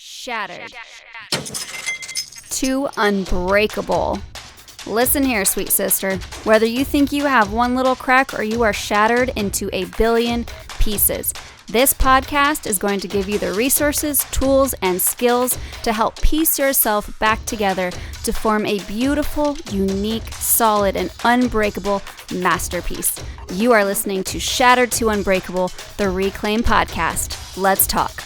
Shattered to unbreakable. Listen here, sweet sister. Whether you think you have one little crack or you are shattered into a billion pieces, this podcast is going to give you the resources, tools, and skills to help piece yourself back together to form a beautiful, unique, solid, and unbreakable masterpiece. You are listening to Shattered to Unbreakable, the Reclaim Podcast. Let's talk.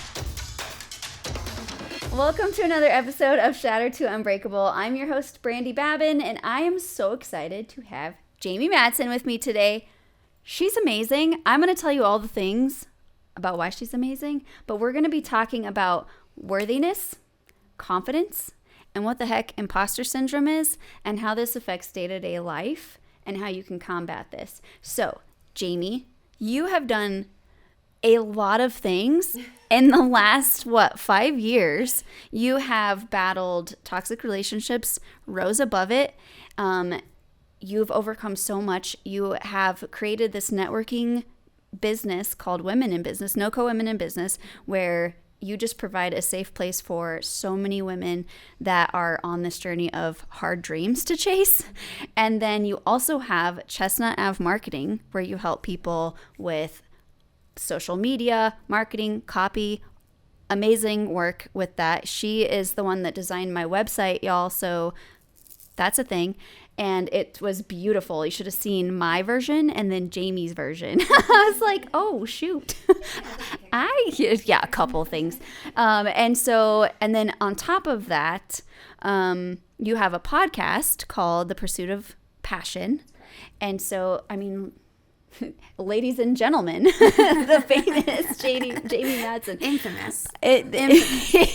Welcome to another episode of Shattered to Unbreakable. I'm your host, Brandy Babin, and I am so excited to have Jamie Madsen with me today. She's amazing. I'm going to tell you all the things about why she's amazing, but we're going to be talking about worthiness, confidence, and what the heck imposter syndrome is, and how this affects day-to-day life, and how you can combat this. So, Jamie, you have done a lot of things in the last, 5 years. You have battled toxic relationships, rose above it. You've overcome so much. You have created this networking business called Women in Business, NoCo Women in Business, where you just provide a safe place for so many women that are on this journey of hard dreams to chase. And then you also have Chestnut Ave Marketing, where you help people with social media, marketing, copy, amazing work with that. She is the one that designed my website, y'all, so that's a thing. And it was beautiful. You should have seen my version and then Jamie's version. I was like, oh, shoot. A couple things. And then on top of that, you have a podcast called The Pursuit of Passion. And so, ladies and gentlemen, the famous Jamie Madsen. Infamous.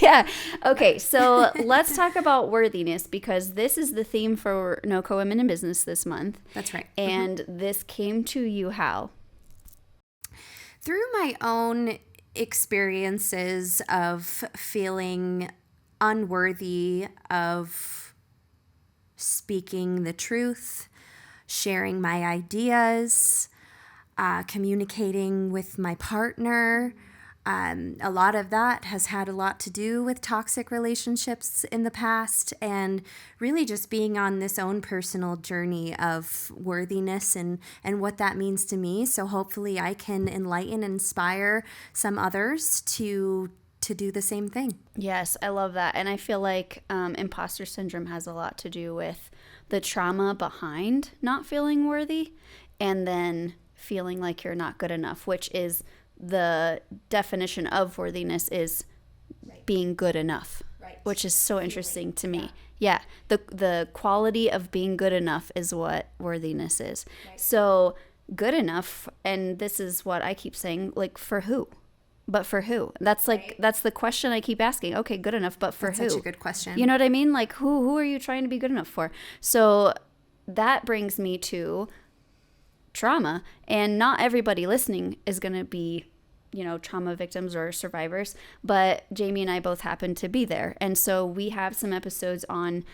Yeah. Okay, so let's talk about worthiness, because this is the theme for NoCo Women in Business this month. That's right. And this came to you how? Through my own experiences of feeling unworthy of speaking the truth, sharing my ideas, communicating with my partner. A lot of that has had a lot to do with toxic relationships in the past, and really just being on this own personal journey of worthiness and what that means to me. So hopefully I can enlighten and inspire some others to do the same thing. Yes, I love that. And I feel like imposter syndrome has a lot to do with the trauma behind not feeling worthy, and then feeling like you're not good enough, which is the definition of worthiness is being good enough, which is so interesting to me. Yeah, the quality of being good enough is what worthiness is. Right. So good enough, and this is what I keep saying, like, for who? But for who? That's that's the question I keep asking. Okay, good enough, but for who? That's such a good question. You know what I mean? Like, who are you trying to be good enough for? So that brings me to trauma, and not everybody listening is going to be, trauma victims or survivors, but Jamie and I both happen to be there. And so we have some episodes on,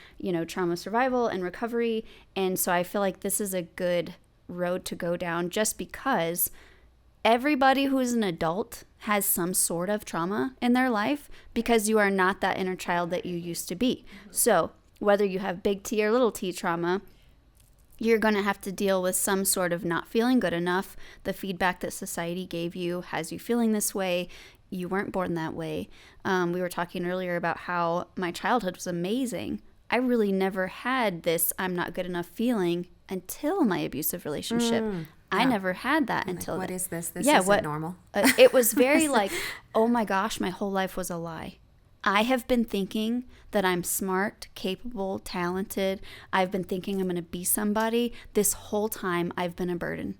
trauma survival and recovery. And so I feel like this is a good road to go down, just because everybody who's an adult has some sort of trauma in their life, because you are not that inner child that you used to be. So whether you have big T or little t trauma, you're going to have to deal with some sort of not feeling good enough. The feedback that society gave you has you feeling this way. You weren't born that way. We were talking earlier about how my childhood was amazing. I really never had this I'm not good enough feeling until my abusive relationship. I never had that until what is this? This isn't normal. It was very like, oh my gosh, my whole life was a lie. I have been thinking that I'm smart, capable, talented. I've been thinking I'm going to be somebody. This whole time I've been a burden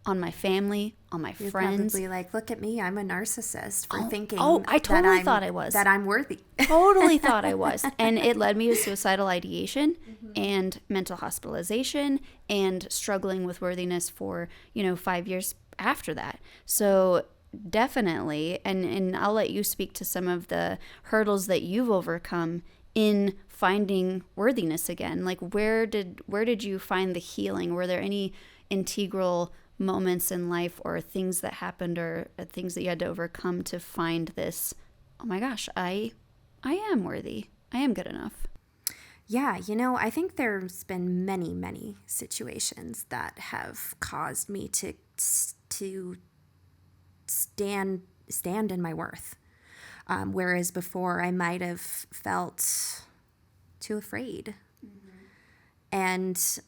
on my family, on my You're friends. Probably like, look at me, I'm a narcissist for thinking I totally thought I was. That I'm worthy. Totally thought I was. And it led me to suicidal ideation and mental hospitalization and struggling with worthiness for, 5 years after that. So definitely, and I'll let you speak to some of the hurdles that you've overcome in finding worthiness again. Like, where did you find the healing? Were there any integral moments in life or things that happened or things that you had to overcome to find this, oh my gosh, I I am worthy. I am good enough. Yeah, I think there's been many, many situations that have caused me to stand in my worth. Whereas before I might have felt too afraid. Mm-hmm. And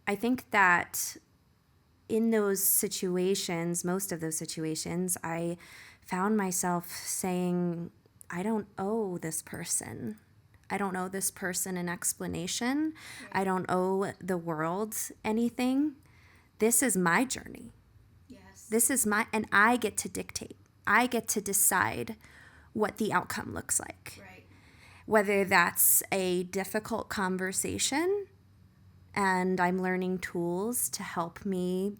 I think that in those situations, most of those situations, I found myself saying, I don't owe this person. I don't owe this person an explanation. Right. I don't owe the world anything. This is my journey. Yes. This is and I get to dictate. I get to decide what the outcome looks like. Right. Whether that's a difficult conversation and I'm learning tools to help me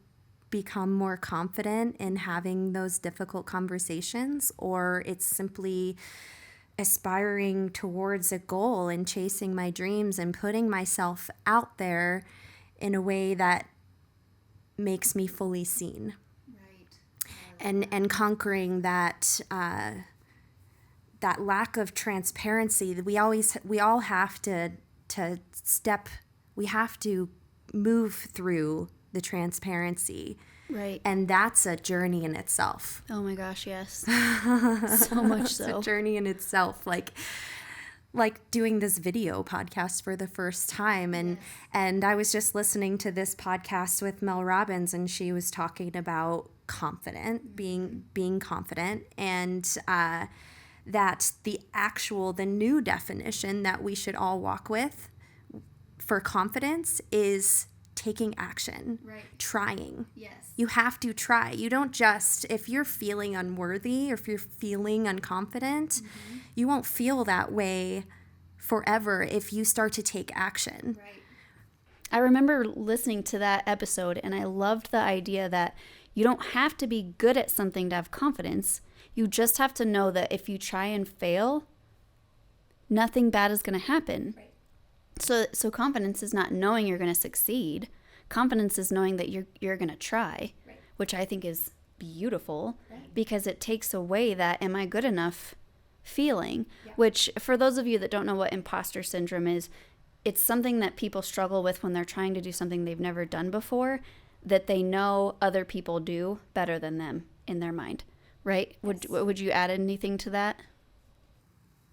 become more confident in having those difficult conversations, or it's simply aspiring towards a goal and chasing my dreams and putting myself out there in a way that makes me fully seen. Right. And conquering that that lack of transparency that we all have to we have to move through the transparency. Right. And that's a journey in itself. Oh my gosh, yes. So much so. It's a journey in itself. Like doing this video podcast for the first time. And yes. And I was just listening to this podcast with Mel Robbins, and she was talking about being confident, and that the new definition that we should all walk with for confidence is taking action, right. Trying. Yes. You have to try. You don't just, if you're feeling unworthy or if you're feeling unconfident, mm-hmm. you won't feel that way forever if you start to take action. Right. I remember listening to that episode, and I loved the idea that you don't have to be good at something to have confidence. You just have to know that if you try and fail, nothing bad is going to happen. Right. So confidence is not knowing you're going to succeed. Confidence is knowing that you're going to try, right. Which I think is beautiful, right. Because it takes away that am I good enough feeling, yeah. Which for those of you that don't know what imposter syndrome is, it's something that people struggle with when they're trying to do something they've never done before, that they know other people do better than them in their mind, right? Yes. Would you add anything to that?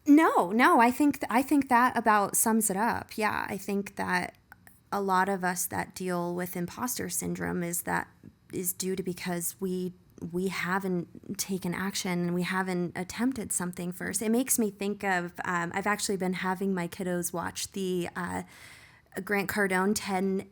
No, I think that about sums it up. Yeah, I think that a lot of us that deal with imposter syndrome is due to because we haven't taken action and we haven't attempted something first. It makes me think of I've actually been having my kiddos watch the Grant Cardone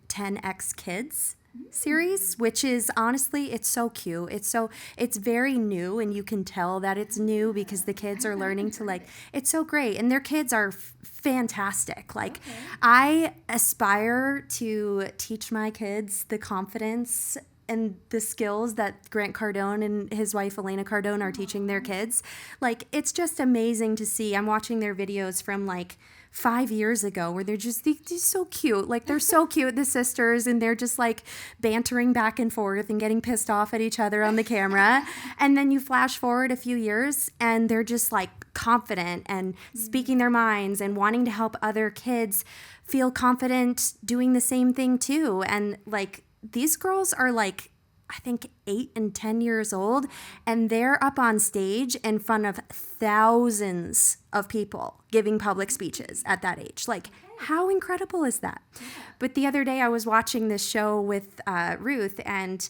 10X Kids series, which is honestly, it's so cute. It's very new, and you can tell that it's new because the kids are learning to it's so great, and their kids are fantastic. Okay. I aspire to teach my kids the confidence and the skills that Grant Cardone and his wife Elena Cardone are teaching their kids. It's just amazing to see. I'm watching their videos from 5 years ago where they're so cute. They're so cute, the sisters, and they're just bantering back and forth and getting pissed off at each other on the camera. And then you flash forward a few years and they're just confident and speaking their minds and wanting to help other kids feel confident doing the same thing too. And these girls are I think 8 and 10 years old, and they're up on stage in front of thousands of people giving public speeches at that age. How incredible is that? Yeah. But the other day I was watching this show with Ruth, and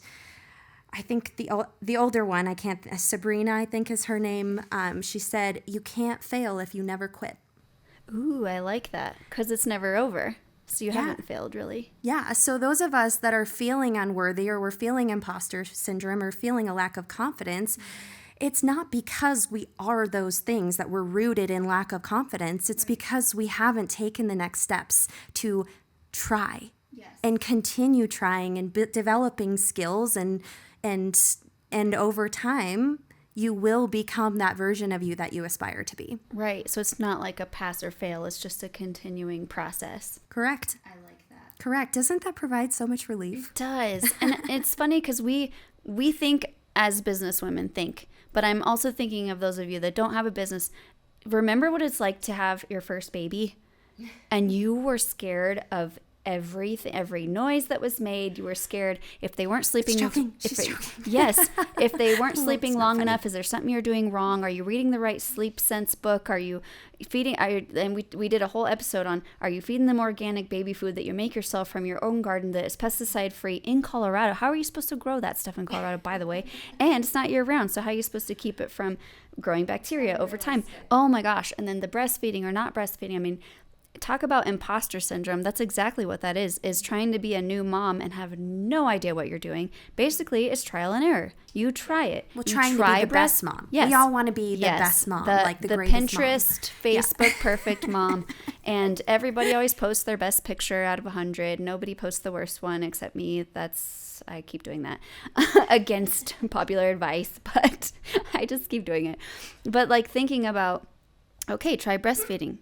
I think the older one, Sabrina, I think is her name. She said, "You can't fail if you never quit." Ooh, I like that, because it's never over. So you haven't failed, really. Yeah. So those of us that are feeling unworthy, or we're feeling imposter syndrome, or feeling a lack of confidence, it's not because we are those things that we're rooted in lack of confidence. It's because we haven't taken the next steps to try and continue trying and developing skills, and over time, you will become that version of you that you aspire to be. Right. So it's not like a pass or fail. It's just a continuing process. Correct. I like that. Correct. Doesn't that provide so much relief? It does. And it's funny because we think as businesswomen think, but I'm also thinking of those of you that don't have a business. Remember what it's like to have your first baby, and you were scared of every noise that was made. You were scared if they weren't sleeping. Yes, if they weren't sleeping long enough. Is there something you're doing wrong? Are you reading the right sleep sense book? Are you feeding? And we did a whole episode on, are you feeding them organic baby food that you make yourself from your own garden that is pesticide free in Colorado? How are you supposed to grow that stuff in Colorado, by the way? And it's not year round, so how are you supposed to keep it from growing bacteria over time? Oh my gosh! And then the breastfeeding or not breastfeeding. I mean, talk about imposter syndrome. That's exactly what that is trying to be a new mom and have no idea what you're doing. Basically, it's trial and error. You try it. Well, trying to be the best mom. Yes. We all want to be the best mom, like the greatest Pinterest, mom. Facebook perfect mom. And everybody always posts their best picture out of 100. Nobody posts the worst one except me. I keep doing that against popular advice, but I just keep doing it. But like thinking about, okay, try breastfeeding.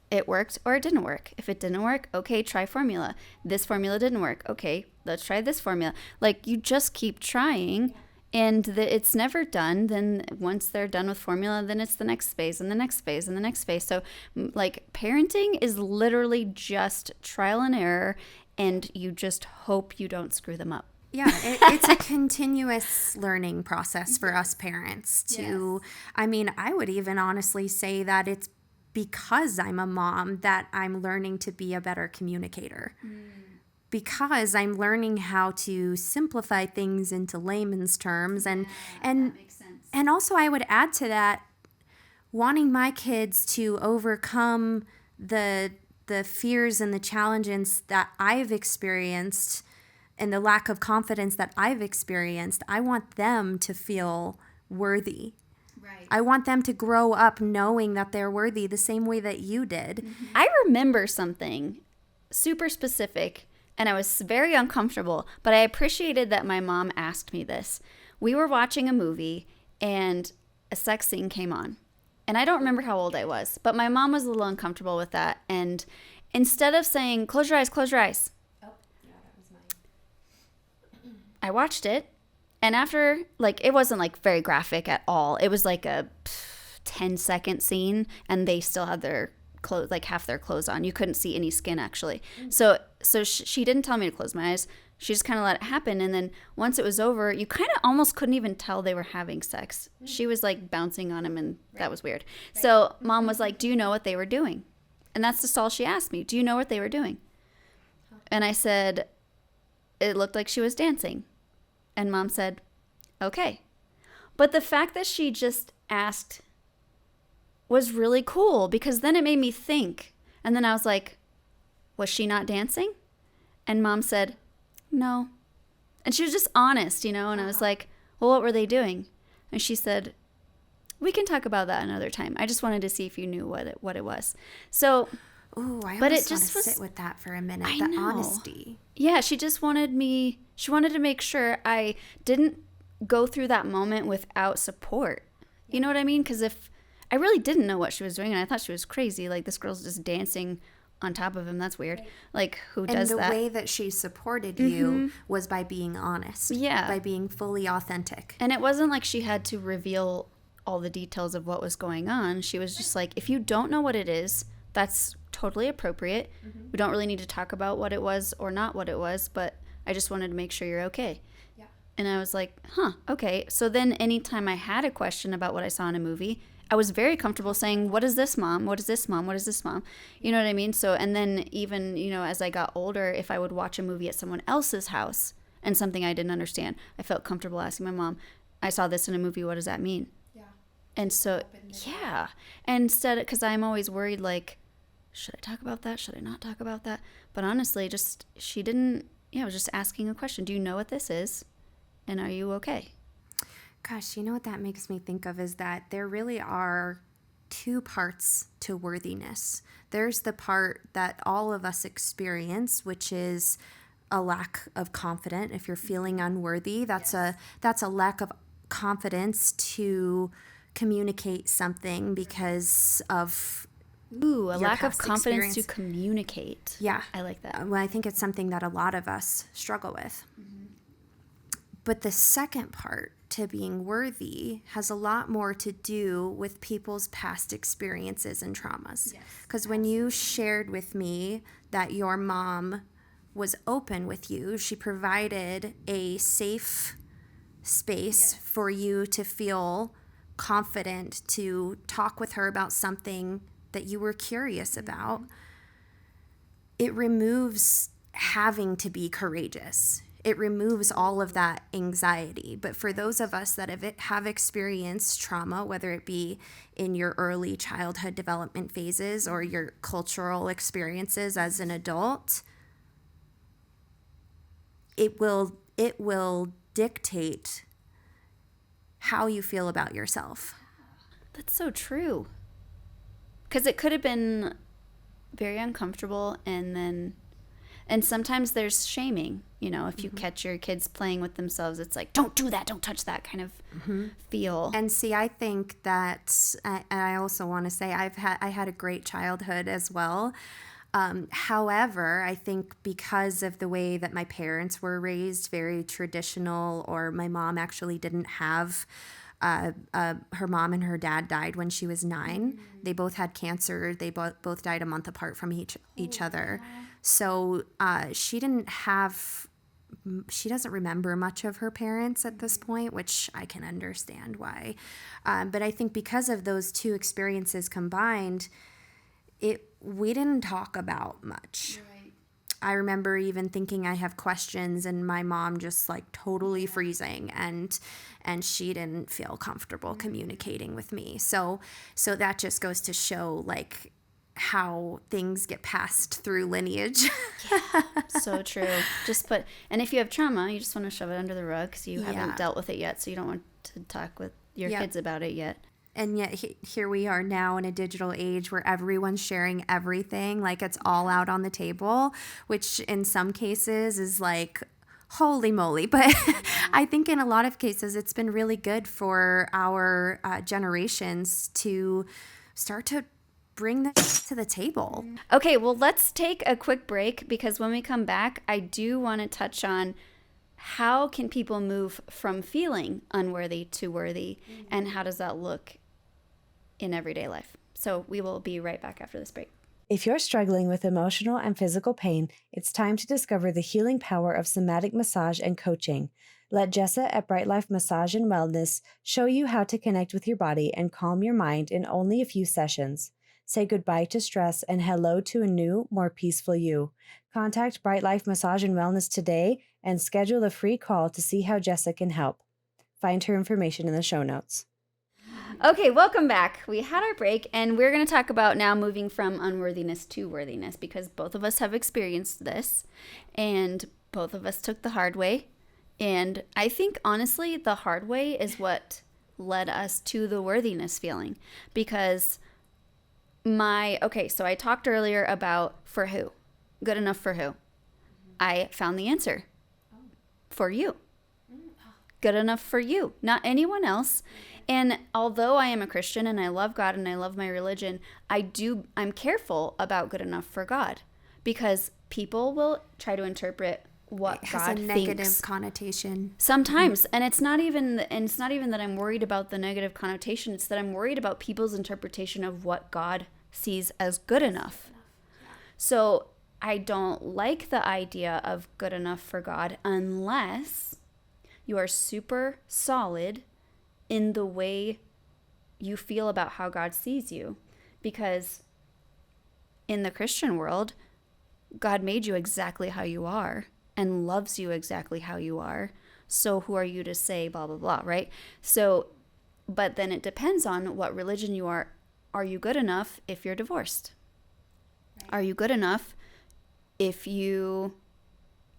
It worked or it didn't work. If it didn't work, okay, try formula. This formula didn't work. Okay, let's try this formula. Like you just keep trying, and it's never done. Then once they're done with formula, then it's the next phase and the next phase and the next phase. So like parenting is literally just trial and error, and you just hope you don't screw them up. Yeah, it's a continuous learning process for us parents to, I mean, I would even honestly say that it's because I'm a mom that I'm learning to be a better communicator. Because I'm learning how to simplify things into layman's terms. That makes sense. And also I would add to that, wanting my kids to overcome the fears and the challenges that I've experienced and the lack of confidence that I've experienced. I want them to feel worthy. Right. I want them to grow up knowing that they're worthy the same way that you did. Mm-hmm. I remember something super specific, and I was very uncomfortable, but I appreciated that my mom asked me this. We were watching a movie, and a sex scene came on. And I don't remember how old I was, but my mom was a little uncomfortable with that. And instead of saying, close your eyes, close your eyes. Oh, yeah, that was mine. I watched it. And after, like, it wasn't, like, very graphic at all. It was, like, a 10-second scene, and they still had their clothes, like, half their clothes on. You couldn't see any skin, actually. So she didn't tell me to close my eyes. She just kind of let it happen. And then once it was over, you kind of almost couldn't even tell they were having sex. She was, like, bouncing on him, and that was weird. So Mom was like, do you know what they were doing? And that's just all she asked me. Do you know what they were doing? And I said, it looked like she was dancing. And Mom said, okay. But the fact that she just asked was really cool, because then it made me think. And then I was like, was she not dancing? And Mom said, no. And she was just honest, and I was like, well, what were they doing? And she said, we can talk about that another time. I just wanted to see if you knew what it was. So, ooh, I almost want to sit with that for a minute. The honesty. Yeah, she just wanted to make sure I didn't go through that moment without support. You know what I mean? Because if I really didn't know what she was doing, and I thought she was crazy, like, this girl's just dancing on top of him. That's weird. Like, who does that? And the way that she supported you was by being honest. Yeah. By being fully authentic. And it wasn't like she had to reveal all the details of what was going on. She was just like, if you don't know what it is, that's totally appropriate. We don't really need to talk about what it was or not what it was, but I just wanted to make sure you're okay. Yeah. And I was like, okay. So then anytime I had a question about what I saw in a movie, I was very comfortable saying, what is this, Mom? What is this, Mom? What is this, Mom? You know what I mean? So, and then even, as I got older, if I would watch a movie at someone else's house and something I didn't understand, I felt comfortable asking my mom, I saw this in a movie. What does that mean? Yeah. And so, yeah. And instead, because I'm always worried, like, should I talk about that? Should I not talk about that? But honestly, she didn't, I was just asking a question. Do you know what this is? And are you okay? Gosh, what that makes me think of is that there really are two parts to worthiness. There's the part that all of us experience, which is a lack of confidence. If you're feeling unworthy, that's a lack of confidence to communicate something because of a lack of confidence to communicate. Yeah. I like that. Well, I think it's something that a lot of us struggle with. But the second part to being worthy has a lot more to do with people's past experiences and traumas. Because when you shared with me that your mom was open with you, she provided a safe space for you to feel confident to talk with her about something that you were curious about. It removes having to be courageous. It removes all of that anxiety. But for those of us that have experienced trauma, whether it be in your early childhood development phases or your cultural experiences as an adult, it will dictate how you feel about yourself. That's so true. Because it could have been very uncomfortable, and sometimes there's shaming. You know, if you catch your kids playing with themselves, it's like, don't do that, don't touch that kind of feel. And see, I think that, and I also want to say I had a great childhood as well. However, I think because of the way that my parents were raised, very traditional, or my mom actually didn't have, her mom and her dad died when she was 9. They both had cancer. They both died a month apart from each other. So she doesn't remember much of her parents at this point, which I can understand why. But I think because of those two experiences combined, we didn't talk about much. Right. I remember even thinking I have questions and my mom just like totally freezing, and she didn't feel comfortable communicating with me. So that just goes to show like how things get passed through lineage. So true. And if you have trauma, you just want to shove it under the rug because you haven't dealt with it yet, so you don't want to talk with your kids about it yet. And yet here we are now in a digital age where everyone's sharing everything, like it's all out on the table, which in some cases is like, holy moly. But I think in a lot of cases, it's been really good for our generations to start to bring this to the table. Okay, well, let's take a quick break, because when we come back, I do want to touch on how can people move from feeling unworthy to worthy, and how does that look in everyday life. So we will be right back after this break. If you're struggling with emotional and physical pain, it's time to discover the healing power of somatic massage and coaching. Let Jessa at Bright Life Massage and Wellness show you how to connect with your body and calm your mind in only a few sessions. Say goodbye to stress and hello to a new, more peaceful you. Contact Bright Life Massage and Wellness today and schedule a free call to see how Jessa can help. Find her information in the show notes. Okay, welcome back. We had our break, and we're going to talk about now moving from unworthiness to worthiness, because both of us have experienced this, and both of us took the hard way. And I think, honestly, the hard way is what led us to the worthiness feeling, because so I talked earlier about for who, good enough for who. I found the answer. For you. Good enough for you, not anyone else. And although I am a Christian and I love God and I love my religion, I'm careful about good enough for God, because people will try to interpret what God thinks. It has a negative connotation. Sometimes. And it's not even that I'm worried about the negative connotation. It's that I'm worried about people's interpretation of what God sees as good enough. So I don't like the idea of good enough for God unless you are super solid in the way you feel about how God sees you. Because in the Christian world, God made you exactly how you are and loves you exactly how you are. So who are you to say blah, blah, blah, right? So, but then it depends on what religion you are. Are you good enough if you're divorced? Right. Are you good enough if you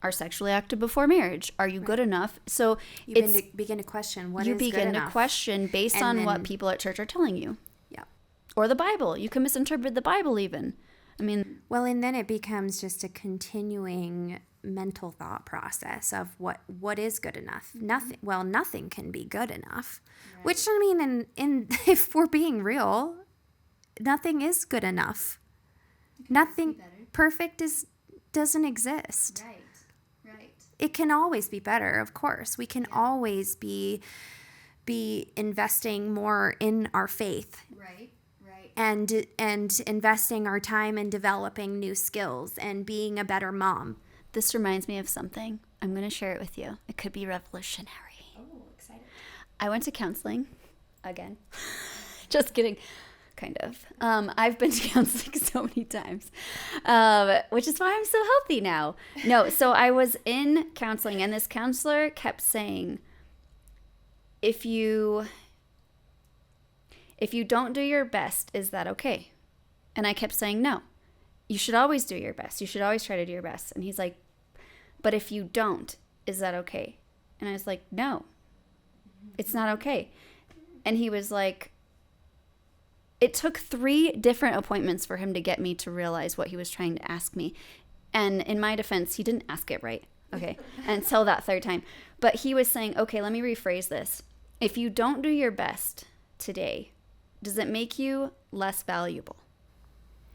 are sexually active before marriage? Are you good enough? So you begin to question what is good enough. You begin to question based on what people at church are telling you. Yeah. Or the Bible. You can misinterpret the Bible even. I mean. Well, and then it becomes just a continuing mental thought process of what is good enough. Nothing can be good enough. Right. Which, I mean, in if we're being real, nothing is good enough. Nothing perfect doesn't exist. Right. It can always be better, of course. We can always be be investing more in our faith. Right. And investing our time in developing new skills and being a better mom. This reminds me of something. I'm going to share it with you. It could be revolutionary. Oh, excited. I went to counseling again. Just kidding. Kind of. I've been to counseling so many times, which is why I'm so healthy now. No, so I was in counseling, and this counselor kept saying, if you don't do your best, is that okay? And I kept saying, no, you should always do your best. You should always try to do your best. And he's like, but if you don't, is that okay? And I was like, no, it's not okay. And he was like, it took 3 different appointments for him to get me to realize what he was trying to ask me. And in my defense, he didn't ask it right. Okay. Until that 3rd time. But he was saying, okay, let me rephrase this. If you don't do your best today, does it make you less valuable?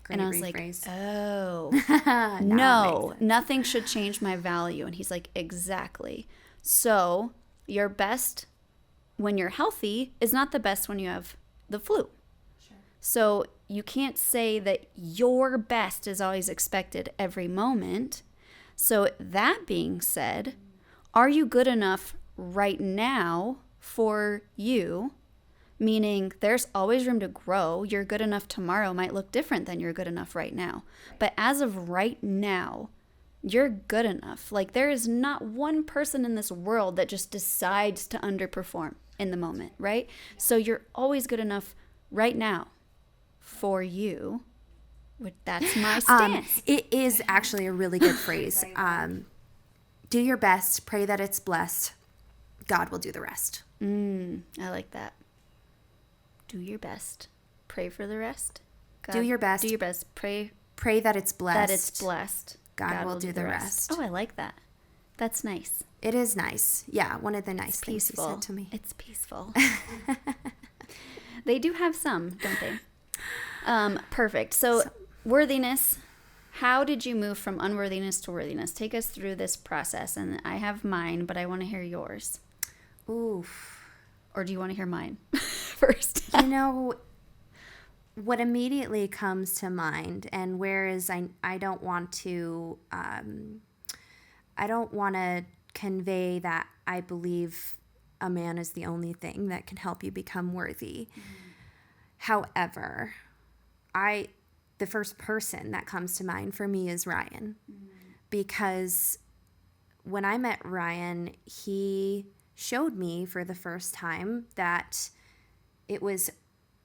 Great and I was rephrase. like, oh, no, nothing should change my value. And he's like, exactly. So your best when you're healthy is not the best when you have the flu. Sure. So you can't say that your best is always expected every moment. So that being said, are you good enough right now for you? Meaning there's always room to grow. You're good enough tomorrow might look different than you're good enough right now. But as of right now, you're good enough. Like there is not one person in this world that just decides to underperform in the moment, right? So you're always good enough right now for you. That's my stance. It is actually a really good phrase. Do your best, pray that it's blessed. God will do the rest. I like that. Do your best. Pray for the rest. God, do your best. Do your best. Pray that it's blessed. That it's blessed. God will do the rest. Oh, I like that. That's nice. It is nice. Yeah, one of the nice things he said to me. It's peaceful. They do have some, don't they? Perfect. So, worthiness. How did you move from unworthiness to worthiness? Take us through this process. And I have mine, but I want to hear yours. Oof. Or do you want to hear mine first? You know, what immediately comes to mind, and whereas I don't want to convey that I believe a man is the only thing that can help you become worthy. However, the first person that comes to mind for me is Ryan, because when I met Ryan, he showed me for the first time that it was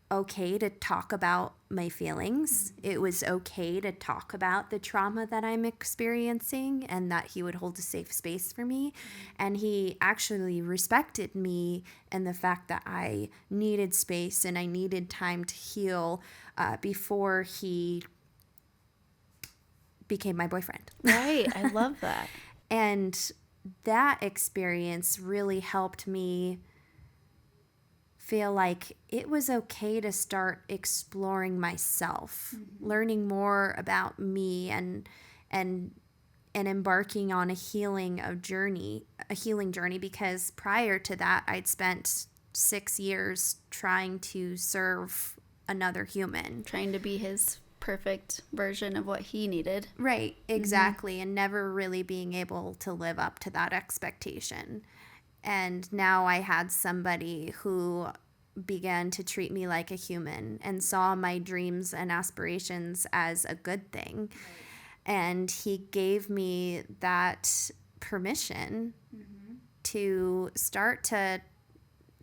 okay to talk about my feelings. It was okay to talk about the trauma that I'm experiencing, and that he would hold a safe space for me. And he actually respected me and the fact that I needed space and I needed time to heal before he became my boyfriend. Right. I love that. And that experience really helped me feel like it was okay to start exploring myself, learning more about me, and embarking on a healing journey, because prior to that, I'd spent 6 years trying to serve another human. Trying to be his perfect version of what he needed. Right, exactly. And never really being able to live up to that expectation. And now I had somebody who began to treat me like a human and saw my dreams and aspirations as a good thing. Right. And he gave me that permission to start to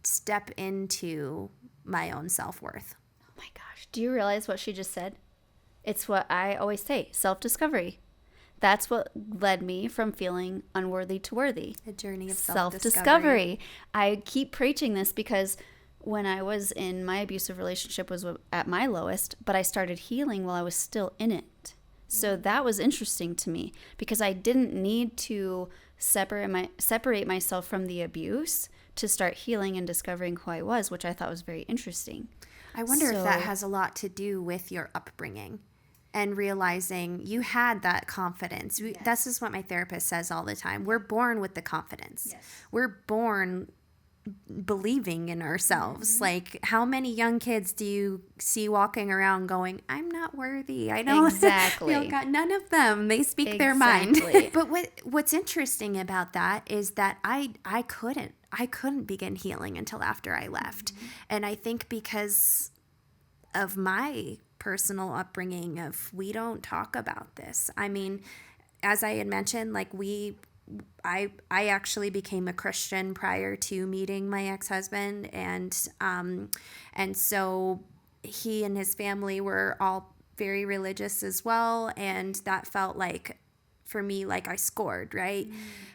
step into my own self-worth. Oh my gosh. Do you realize what she just said? It's what I always say, self-discovery. That's what led me from feeling unworthy to worthy. A journey of self-discovery. I keep preaching this because when I was in my abusive relationship was at my lowest, but I started healing while I was still in it. So that was interesting to me because I didn't need to separate myself from the abuse to start healing and discovering who I was, which I thought was very interesting. I wonder if that has a lot to do with your upbringing and realizing you had that confidence. Yes. This is what my therapist says all the time. We're born with the confidence. Yes. We're born believing in ourselves. Like, how many young kids do you see walking around going, I'm not worthy? I don't. Exactly. God, none of them. They speak their mind. But what's interesting about that is that I couldn't begin healing until after I left. And I think because of my personal upbringing of, we don't talk about this. I mean, as I had mentioned, like I actually became a Christian prior to meeting my ex-husband, and so he and his family were all very religious as well, and that felt like, for me, like I scored, right?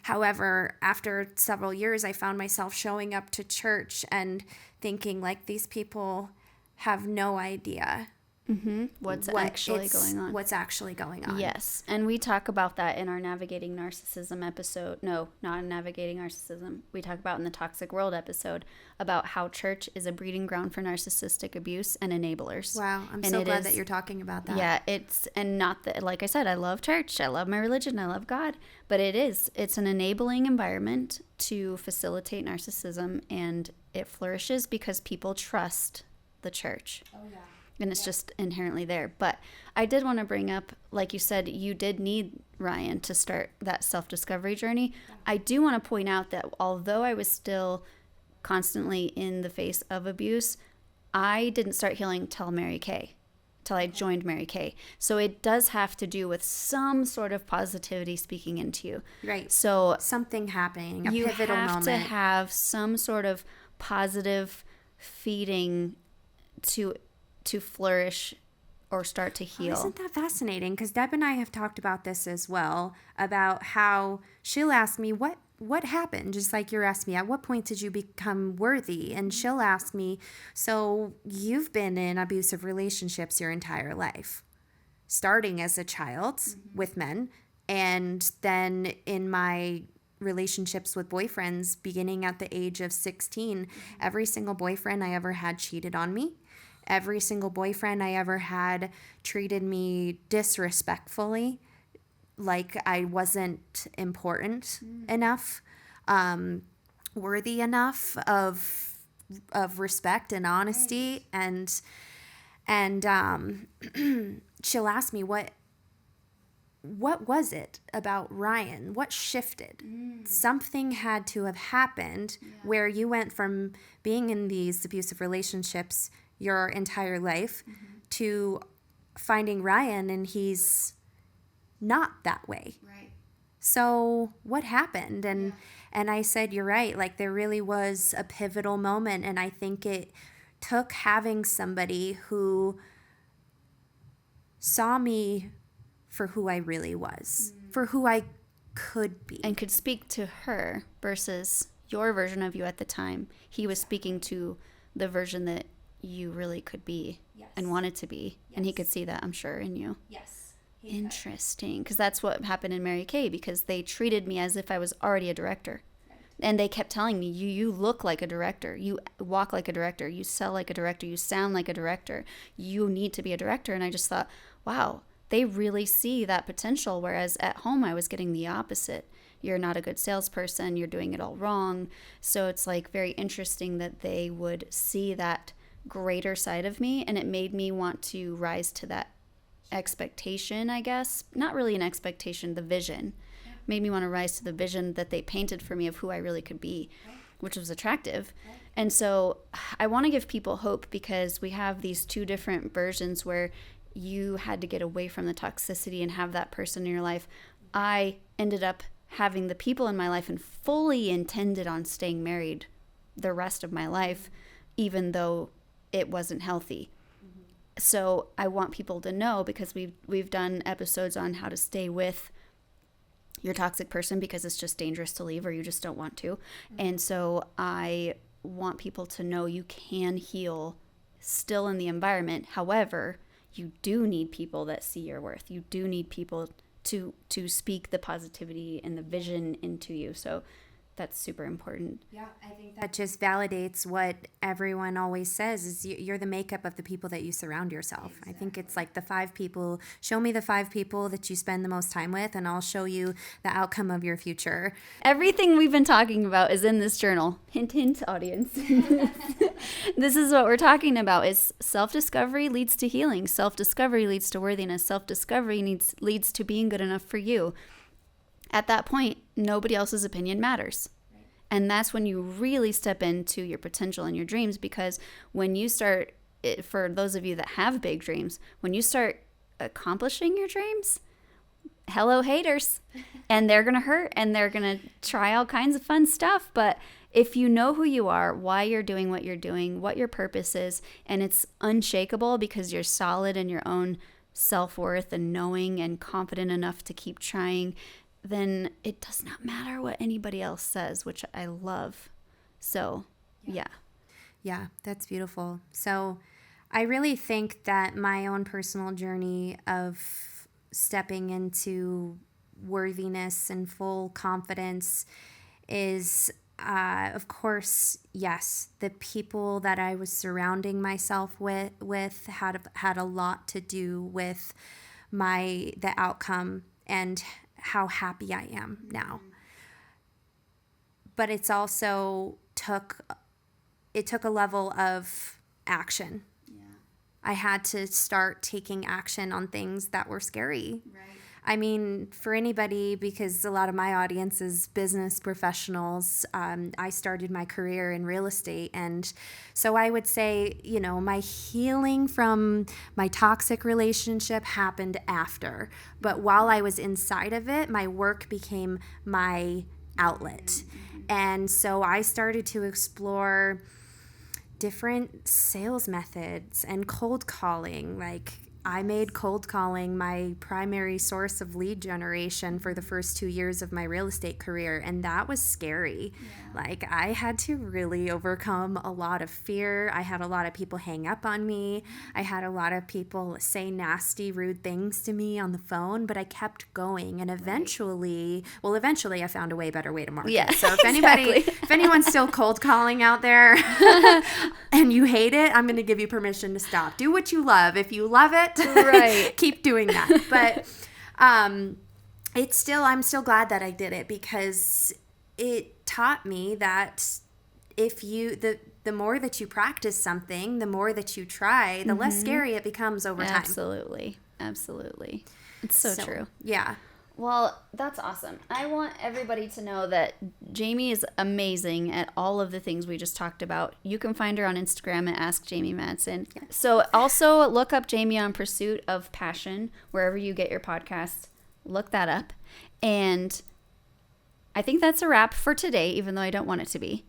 However, after several years, I found myself showing up to church and thinking, like, these people have no idea What's actually going on. Yes. And we talk about that in our Navigating Narcissism episode. No, not in Navigating Narcissism. We talk about in the Toxic World episode about how church is a breeding ground for narcissistic abuse and enablers. Wow. I'm so glad that you're talking about that. Yeah. And not that, like I said, I love church. I love my religion. I love God. But it's an enabling environment to facilitate narcissism, and it flourishes because people trust the church. Oh, yeah. And it's just inherently there. But I did want to bring up, like you said, you did need Ryan to start that self-discovery journey. I do want to point out that although I was still constantly in the face of abuse, I didn't start healing till Mary Kay, till I joined Mary Kay. So it does have to do with some sort of positivity speaking into you. Right. So something happening, a pivotal moment. You have to have some sort of positive feeding to flourish or start to heal. Isn't that fascinating? Because Deb and I have talked about this as well, about how she'll ask me, what happened? Just like you're asking me, at what point did you become worthy? And she'll ask me, so you've been in abusive relationships your entire life, starting as a child with men, and then in my relationships with boyfriends beginning at the age of 16, every single boyfriend I ever had cheated on me. Every single boyfriend I ever had treated me disrespectfully, like I wasn't important enough, worthy enough of respect and honesty. Right. And she'll ask me, what was it about Ryan? What shifted? Something had to have happened where you went from being in these abusive relationships your entire life to finding Ryan, and he's not that way. Right. So what happened? And I said, you're right. Like, there really was a pivotal moment, and I think it took having somebody who saw me for who I really was, for who I could be. And could speak to her versus your version of you at the time. He was speaking to the version that you really could be and wanted to be. And he could see that, I'm sure, in you. Yes. Interesting. Because that's what happened in Mary Kay, because they treated me as if I was already a director. And they kept telling me, you look like a director. You walk like a director. You sell like a director. You sound like a director. You need to be a director. And I just thought, wow, they really see that potential. Whereas at home, I was getting the opposite. You're not a good salesperson. You're doing it all wrong. So it's like very interesting that they would see that greater side of me. And it made me want to rise to that expectation, I guess. Not really an expectation, the vision. Made me want to rise to the vision that they painted for me of who I really could be, which was attractive. And so I want to give people hope, because we have these two different versions where you had to get away from the toxicity and have that person in your life. I ended up having the people in my life and fully intended on staying married the rest of my life, even though it wasn't healthy. So I want people to know, because we've done episodes on how to stay with your toxic person because it's just dangerous to leave, or you just don't want to. And so I want people to know you can heal still in the environment. However, you do need people that see your worth. You do need people to speak the positivity and the vision into you. So that's super important. Yeah, I think that just validates what everyone always says is you're the makeup of the people that you surround yourself. Exactly. I think it's like the 5 people. Show me the 5 people that you spend the most time with, and I'll show you the outcome of your future. Everything we've been talking about is in this journal. Hint, hint, audience. This is what we're talking about is self-discovery leads to healing. Self-discovery leads to worthiness. Self-discovery leads to being good enough for you. At that point, nobody else's opinion matters. Right. And that's when you really step into your potential and your dreams, because when you start, for those of you that have big dreams, when you start accomplishing your dreams, hello haters, and they're going to hurt and they're going to try all kinds of fun stuff. But if you know who you are, why you're doing, what your purpose is, and it's unshakable because you're solid in your own self-worth and knowing and confident enough to keep trying, then it does not matter what anybody else says, which I love. So, yeah. Yeah, that's beautiful. So I really think that my own personal journey of stepping into worthiness and full confidence is, of course, yes, the people that I was surrounding myself with had a lot to do with the outcome and how happy I am now. But it's also took a level of action. Yeah. I had to start taking action on things that were scary. Right. I mean, for anybody, because a lot of my audience is business professionals, I started my career in real estate. And so I would say, my healing from my toxic relationship happened after. But while I was inside of it, my work became my outlet. Mm-hmm. And so I started to explore different sales methods and cold calling. Like, I made cold calling my primary source of lead generation for the first 2 years of my real estate career, and that was scary. Yeah. Like, I had to really overcome a lot of fear. I had a lot of people hang up on me. I had a lot of people say nasty, rude things to me on the phone, but I kept going, and eventually I found a way better way to market. Yeah, so if anyone's still cold calling out there and you hate it, I'm going to give you permission to stop. Do what you love. If you love it, right, keep doing that. But I'm still glad that I did it, because it taught me that if you the more that you practice something, the more that you try, the less scary it becomes over time. Absolutely. It's so true. Yeah. Well, that's awesome. I want everybody to know that Jamie is amazing at all of the things we just talked about. You can find her on Instagram at Ask Jamie Madsen. Yeah. So also look up Jamie on Pursuit of Passion, wherever you get your podcast. Look that up. And I think that's a wrap for today, even though I don't want it to be.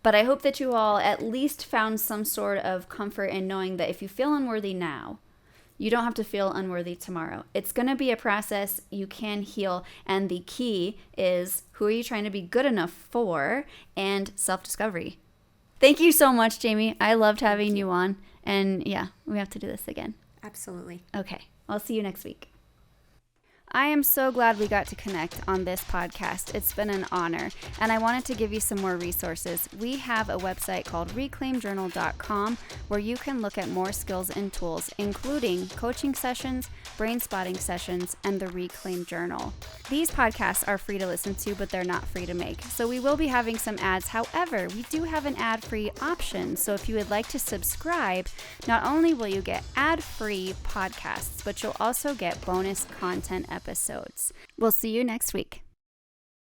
But I hope that you all at least found some sort of comfort in knowing that if you feel unworthy now, you don't have to feel unworthy tomorrow. It's going to be a process. You can heal. And the key is, who are you trying to be good enough for? And self-discovery. Thank you so much, Jamie. I loved having you on. And yeah, we have to do this again. Absolutely. Okay. I'll see you next week. I am so glad we got to connect on this podcast. It's been an honor, and I wanted to give you some more resources. We have a website called reclaimjournal.com where you can look at more skills and tools, including coaching sessions, brain spotting sessions, and the Reclaim Journal. These podcasts are free to listen to, but they're not free to make. So we will be having some ads. However, we do have an ad-free option. So if you would like to subscribe, not only will you get ad-free podcasts, but you'll also get bonus content episodes. We'll see you next week.